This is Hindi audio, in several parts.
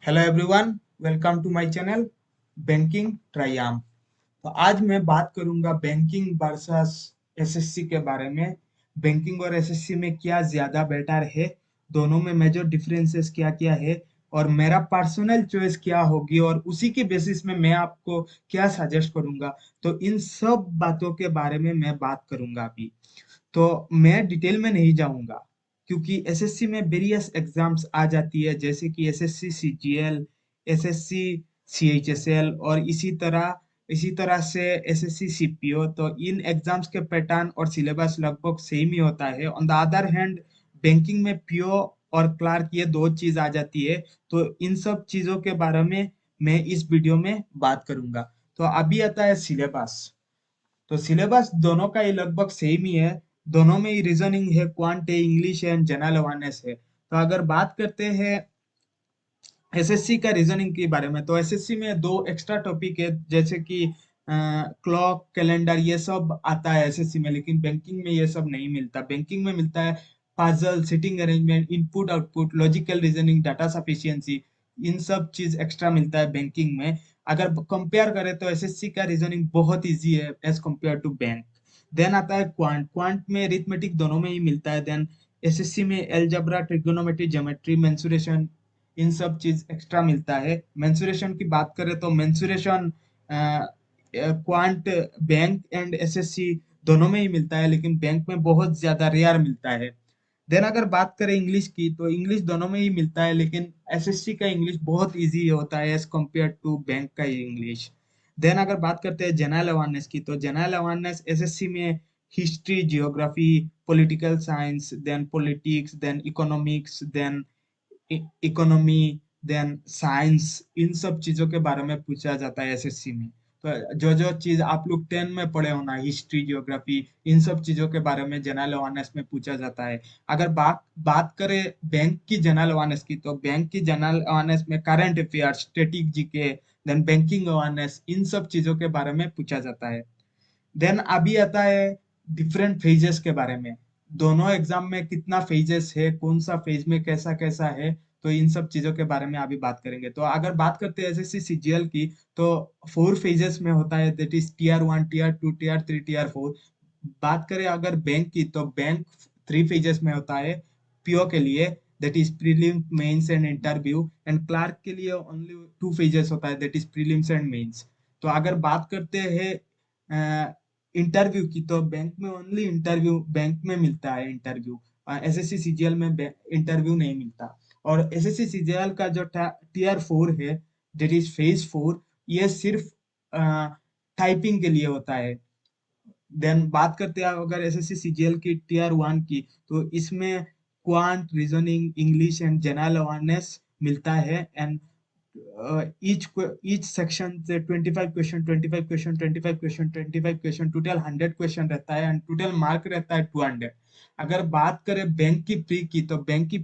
Hello everyone, welcome to my channel banking triumph. तो आज मैं बात करूंगा बैंकिंग वर्सेस एसएससी के बारे में। बैंकिंग और एसएससी में क्या ज्यादा बेटर है, दोनों में मेजर डिफरेंसेस क्या क्या है, और मेरा पर्सनल चॉइस क्या होगी, और उसी के बेसिस में मैं आपको क्या सजेस्ट करूंगा। तो इन सब बातों के बारे में मैं बात करूंगा अभी। तो मैं डिटेल में नहीं जाऊंगा, क्योंकि एसएससी में वेरियस एग्जाम्स आ जाती है, जैसे कि एसएससी सीजीएल, एसएससी सीएचएसएल, और इसी तरह से एसएससी सीपीओ। तो इन एग्जाम्स के पैटर्न और सिलेबस लगभग सेम ही होता है। On the other hand, banking में पीओ और क्लार्क, ये दो चीज आ जाती है। तो इन सब चीजों के बारे में मैं इस वीडियो में बात करूंगा। तो अभी आता है सिलेबस। तो सिलेबस दोनों का ही लगभग सेम ही है। दोनों में ही रीजनिंग है, क्वांट है, इंग्लिश है, जनरल अवेयरनेस है। तो अगर बात करते हैं एसएससी का रीजनिंग के बारे में, तो एसएससी में दो एक्स्ट्रा टॉपिक है, जैसे कि क्लॉक, कैलेंडर, ये सब आता है एसएससी में, लेकिन बैंकिंग में ये सब नहीं मिलता। बैंकिंग में मिलता है puzzle, sitting arrangement, input output, logical reasoning, data sufficiency. इन सब चीज एक्स्ट्रा मिलता है बैंकिंग में। अगर कंपेयर करें तो एसएससी का रीजनिंग बहुत इजी है as compare to bank. Then आता है क्वांट। क्वांट में अरिथमेटिक दोनों में ही मिलता है। देन एसएससी में एलजेब्रा, ट्रिगोनोमेट्री, ज्योमेट्री, मेंसुरेशन, इन सब चीज एक्स्ट्रा मिलता है। मेंसुरेशन की बात करें तो mensuration quant, bank and SSC दोनों में ही मिलता है, लेकिन बैंक में बहुत ज्यादा रेयर मिलता है। देन अगर बात करें इंग्लिश की, तो इंग्लिश दोनों में ही मिलता है, लेकिन एसएससी का इंग्लिश बहुत इजी होता है एज कम्पेयर टू बैंक का इंग्लिश। देन अगर बात करते हैं जनरल अवेयरनेस की, तो जनरल अवेयरनेस एसएससी में history, geography, political science, then politics, then economics, then economy, then science, इन सब चीजों के बारे में पूछा जाता है एसएससी में। तो जो जो चीज आप लोग 10 में पढ़े हो ना, हिस्ट्री, जियोग्राफी, इन सब चीजों के बारे में जनरल अवेयरनेस में पूछा जाता है। अगर बात बात करें बैंक की जनरल अवेयरनेस की, तो बैंक की जनरल अवेयरनेस में current affair, static GK, then banking awareness, इन सब चीजों के बारे में पूछा जाता है। देन अभी आता है डिफरेंट फेजेस के बारे में। दोनों एग्जाम में कितना फेजेस है, कौन सा फेज में कैसा कैसा है, तो इन सब चीजों के बारे में अभी बात करेंगे। तो अगर बात करते हैं एसएससी सीजीएल की, तो 4 फेजेस में होता है, that is TR 1, TR 2, TR 3, TR 4। बात करें अगर बैंक की, तो बैंक 3 फेजेस में होता है पीओ के लिए, that is prelim, mains and interview. And clerk के लिए ओनली 2 फेजेस होता है, that is prelims and mains. तो अगर बात करते हैं इंटरव्यू की, तो बैंक में ओनली इंटरव्यू बैंक में मिलता है इंटरव्यू। एसएससी सीजीएल में इंटरव्यू नहीं मिलता। और एसएससी सीजीएल का जो टीआर 4 है, दैट इज फेज 4, ये सिर्फ टाइपिंग के लिए होता है। देन बात करते हैं अगर एसएससी सीजीएल की टीआर 1 की, तो इसमें quant, reasoning, English and general awareness मिलता है। एंड ईच सेक्शन से 25 question, 25 question, 25 question, 25 question, total 100 question रहता है, एंड टोटल मार्क रहता है 200। अगर बात करें बैंक की प्री की, तो बैंक की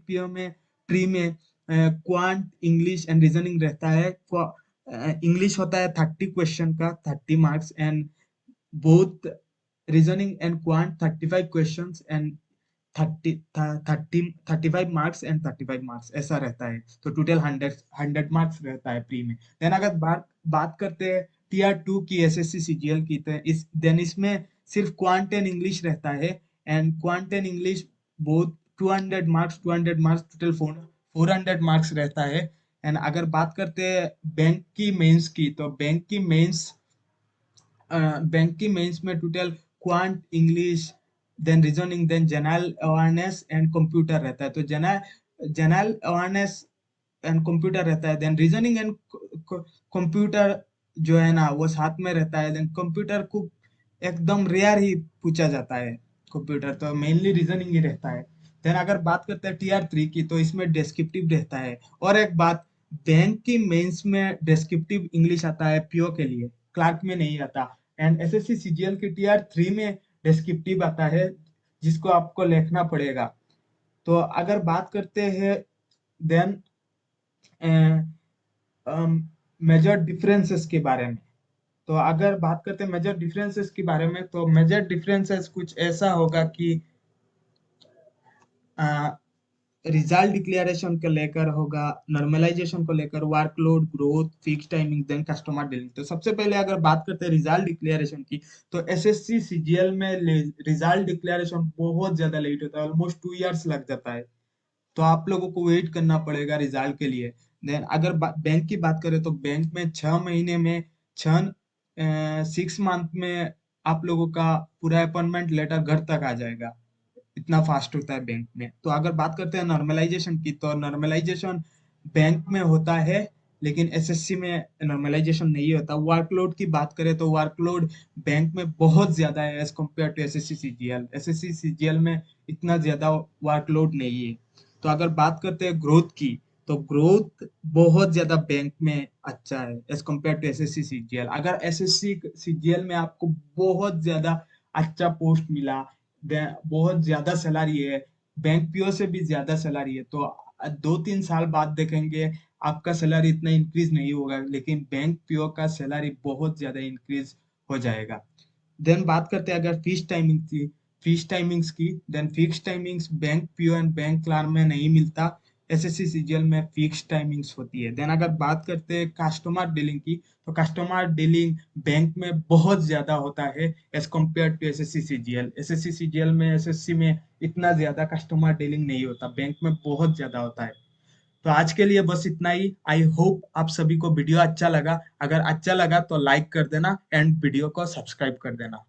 प्री में क्वांट, इंग्लिश एंड रीजनिंग रहता है। इंग्लिश होता है 30 क्वेश्चन का, 30 marks, and both reasoning and quant 35 questions and 35 marks and 35 marks, ऐसा रहता है। तो टोटल 100 मार्क्स रहता है प्री में। देन अगर बात करते हैं टीआर 2 की, एसएससी सीजीएल की, तो इसमें सिर्फ क्वांट एंड इंग्लिश रहता है। And quant and English both 200 marks, 200 marks, total 400 marks रहता है। एंड अगर बात करते हैं बैंक की मेंस की, तो बैंक की मेंस में total quant, English, then reasoning, then general awareness and computer रहता है। तो जनरल अवेयरनेस एंड कंप्यूटर रहता है। देन रीजनिंग एंड कंप्यूटर जो है ना, वो साथ में रहता है। देन कंप्यूटर को एकदम रेयर ही पूछा जाता है। कंप्यूटर तो मेनली रीजनिंग ही रहता है। देन अगर बात करते हैं टीआर 3 की, तो इसमें डेस्क्रिप्टिव रहता है। और एक बात, बैंक की मेंस में डेस्क्रिप्टिव इंग्लिश आता है पीओ के लिए, क्लार्क में नहीं आता। एंड एसएससी सीजीएल की टीआर 3 में डिस्क्रिप्टिव आता है, जिसको आपको लिखना पड़ेगा। तो अगर बात करते हैं देन मेजर डिफरेंसेस के बारे में, तो अगर बात करते हैं मेजर डिफरेंसेस के बारे में, तो मेजर डिफरेंसेस कुछ ऐसा होगा कि रिजल्ट डिक्लेरेशन को लेकर होगा, नॉर्मलाइजेशन को लेकर, workload, growth, fix timing, then customer dealing. तो सबसे पहले अगर बात करते हैं रिजल्ट डिक्लेरेशन की, तो एसएससी सीजीएल में रिजल्ट डिक्लेरेशन बहुत ज्यादा लेट होता है, ऑलमोस्ट 2 इयर्स लग जाता है। तो आप लोगों को वेट करना पड़ेगा रिजल्ट के लिए। देन अगर बैंक की बात करें तो बैंक में 6 महीने में, 6 मंथ में आप लोगों का पूरा अपॉइंटमेंट लेटर घर तक आ जाएगा। इतना फास्ट होता है बैंक में। तो अगर बात करते हैं नॉर्मलाइजेशन की, तो नॉर्मलाइजेशन बैंक में होता है, लेकिन एसएससी में नॉर्मलाइजेशन नहीं होता। वर्कलोड की बात करें तो वर्कलोड बैंक में बहुत ज्यादा है as compare to SSC CGL. SSC CGL में इतना ज्यादा वर्कलोड नहीं है। तो अगर बात करते हैं ग्रोथ की, तो ग्रोथ बहुत ज्यादा बैंक में अच्छा है as compare to SSC CGL. अगर एसएससी सीजीएल में आपको बहुत ज्यादा अच्छा पोस्ट मिला, बहुत ज्यादा सैलरी है, बैंक पीओ से भी ज्यादा सैलरी है, तो 2-3 साल बाद देखेंगे आपका सैलरी इतना इंक्रीज नहीं होगा, लेकिन बैंक पीओ का सैलरी बहुत ज्यादा इंक्रीज हो जाएगा। देन बात करते हैं अगर फीस टाइमिंग्स की, then fix timings bank PO and bank clerk में नहीं मिलता, एसएससी सीजीएल में फिक्स टाइमिंग्स होती है। देन अगर बात करते हैं कस्टमर डीलिंग की, तो कस्टमर डीलिंग बैंक में बहुत ज्यादा होता है as compare to SSC CGL. SSC CGL में, एसएससी में इतना ज्यादा कस्टमर डीलिंग नहीं होता, बैंक में बहुत ज्यादा होता है। तो आज के लिए बस इतना ही। आई होप आप सभी को वीडियो अच्छा लगा। अगर अच्छा लगा तो लाइक कर देना एंड वीडियो को सब्सक्राइब कर देना।